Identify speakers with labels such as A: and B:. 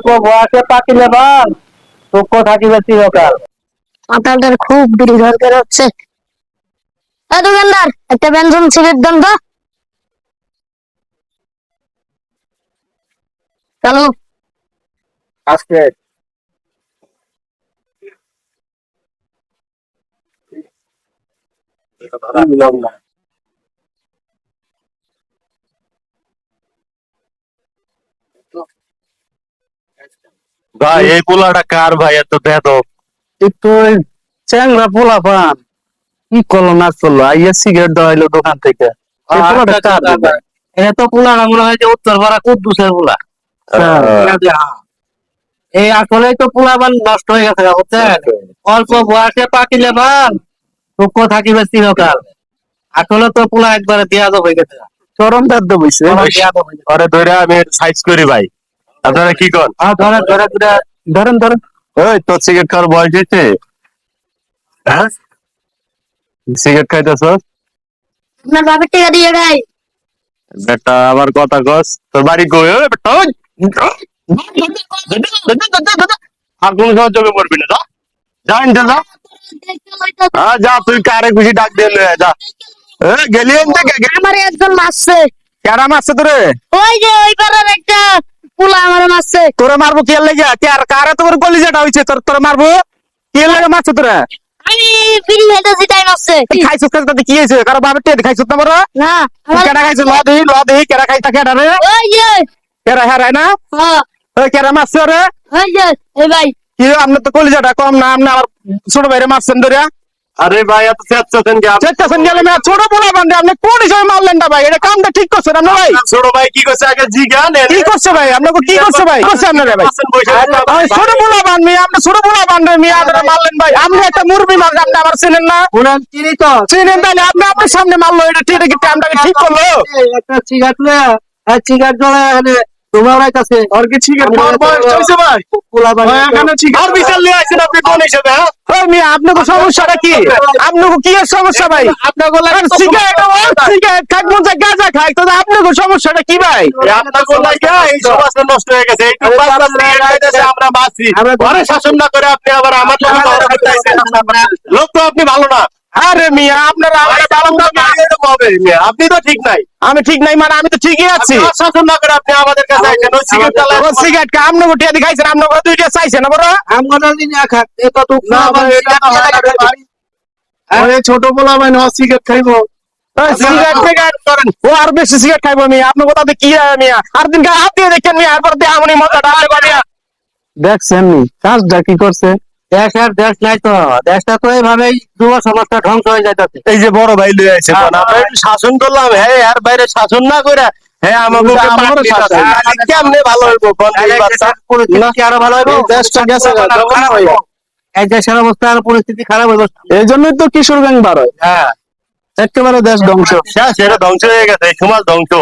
A: বয়সে পাকিলে বাল সূক্ষ্ম থাকিবে চিরকাল।
B: মাথাটার খুব বিড়ি দরকার হচ্ছে। দোকানদার একটা ব্যঞ্জন সিগারেট দেন তো। চলো
A: আজকে
C: ভাই এই পোলাটা কার ভাই এত বেদব?
A: একটু চ্যাংরা পোলা পান কি করলো না করলো আইয়া সিগারেট দেওয়াইলো দোকান থেকে। এই পোলাটা কার রে ভাই? এত পোলাটা মনে হয় যে উত্তর পাড়া কুদ্দুসের পোলা। এই আসলেই তো পোলাপান নষ্ট হয়ে গেছে বুঝছেন। অল্প বয়সে পাকিলে বাল সূক্ষ্ম থাকিবে চিরকাল। আসলে তো পোলা একবারে দেয়াদব হয়ে গেছে, চরম দেয়াদব হইছে।
C: আরে ধরে আমি সাইজ করি ভাই, আপনারা কি কর?
A: ধরেন ধরেন ধরেন ধরেন।
C: ওই তোর সিগারেট খাওয়ার বয়স হয়েছে? হ্যাঁ, সিগারেট খাইতেছ?
B: আপনার বাপের টাকা দিয়ে গাই।
C: বেটা আবার কথা কস, তোর বাড়ি কই? ওই বেটা ওই আগুন খাওয়ার জন্য মরবি না, যা যা ইনতে যা। হ্যাঁ যা, তুই কারে খুশি ডাক দিয়ে লয়ে যা। এ গেলি এনতে
B: আমার একজন মারছে।
C: কেরা মারছে তোরে?
B: ওই যে ওই পাড়ার একটা পোলা আমার মারছে।
C: তোরে মারবো কি লাগে? কারে তোর কলিজাটা হইছে তোরে মারবো কি লাগে? মারছে তোরে?
B: আমি বিড়ি খাইতেছি তাই মারছে।
C: খাইছিস তাতে কি হয়েছে? কারো বাপের টেট খাইছিস না? বড়
B: না
C: কেডা খাইছিস? ল দেহি কেডা খাইতা কেডা রে?
B: ওই যে
C: কেডা হেরাই না?
B: হ্যাঁ
C: ওই কেডা মারছে রে?
B: ওই যে এই ভাই
C: কি আপনার তো কলিজাটা কম না, আপনি আবার ছোট ভাইরে মারছেন ধরে? আরে ভাই এত চেঁচাছেন গেলে না, ছোট পোলা বান্ধে আপনি কোন হিসাবে মারলেন না ভাই? এটা কামটা ঠিক করছেন না ভাই? ছোট ভাই কি করছে আগে জিজ্ঞান, কি করছে ভাই? আপনাকে কি করছে ভাই? করছে আপনারা ভাই? ছোট পোলা বান মিয়া, আপনি ছোট পোলা বান্ধে মিয়া আপনারা মারলেন ভাই। আপনি একটা মুরবি মার, আপনি আবার চিনেন না?
A: চিনি তো
C: চিনেন তাহলে আপনি আপনার সামনে মারলো, এটা ঠিক কি টাইমটাকে ঠিক করলো?
A: একটা সিগারেট না সিগারেট জ্বলে তোমার কাছে
C: আর কি সিগারেট খাওয়ার বয়স হয়েছে ভাই? এখানে সিগারেট বিচার নিয়ে আসেন আপনি কোন হিসেবে? হ্যাঁ মিয়া, আপনাকে সমস্যাটা কি? আপনাকে কি এর সমস্যা ভাই? আপনাকে সিগারেট খাই মন চায় গাঁজা খাই, তো আপনাকে সমস্যাটা কি ভাই? আপনাকে লাগা এই সমাজটা নষ্ট হয়ে গেছে। একটু বাঁচার সিগারেট খাইতেছে আমরা বাঁচি, ঘরে শাসন না করে আপনি আবার আমার লোক তো আপনি ভালো না। আরে মিয়া আপনারা আমাকে ভালো না হবে মিয়া, আপনি তো ঠিক নাই। আমি ঠিক নাই মানে আমি তো ঠিকই আছি। শাসন না করে আপনি আমাদের কাছে আইছেন ওই সিগারেট চালায়। ওই সিগারেট কা আমনে গুটিয়া দি খাইছেন, আমনে কত দুইটা চাইছেন না বড়?
A: আমরা দিন খাক এত তো না আরে ছোট পোলা ভাই না সিগারেট খাইবো।
C: সিগারেট করেন ও আর বেশি সিগারেট খাইবো মিয়া। আপনি কোথাতে কি মিয়া? আর দিন গায়ে হাত দিয়ে দেখেন মিয়া, এরপর দিয়ে আমনি মজাটা আপনি বানিয়া
A: দেখছেন নি কাজটা কি করছে? দেশ আর দেশ নাই তো, দেশটা তো এইভাবেই যুব সমাজটা ধ্বংস হয়ে যাইতেছে।
C: এই যে বড় ভাই লয়ে আইছে, আমরা একটু শাসন করলাম, হ্যাঁ আর বাইরে শাসন না করে হ্যাঁ আমাকে কেমনে ভালো হইবো?
A: পরিস্থিতি আরো ভালো হইবো, দেশটা গেছে খারাপ হইবো। এই দেশের অবস্থা আর পরিস্থিতি খারাপ হইবো। এই জন্যই তো কিশোর গ্যাং বার হয়।
C: হ্যাঁ
A: একেবারে দেশ ধ্বংস।
C: সেটা ধ্বংস হয়ে গেছে, সমাজ ধ্বংস।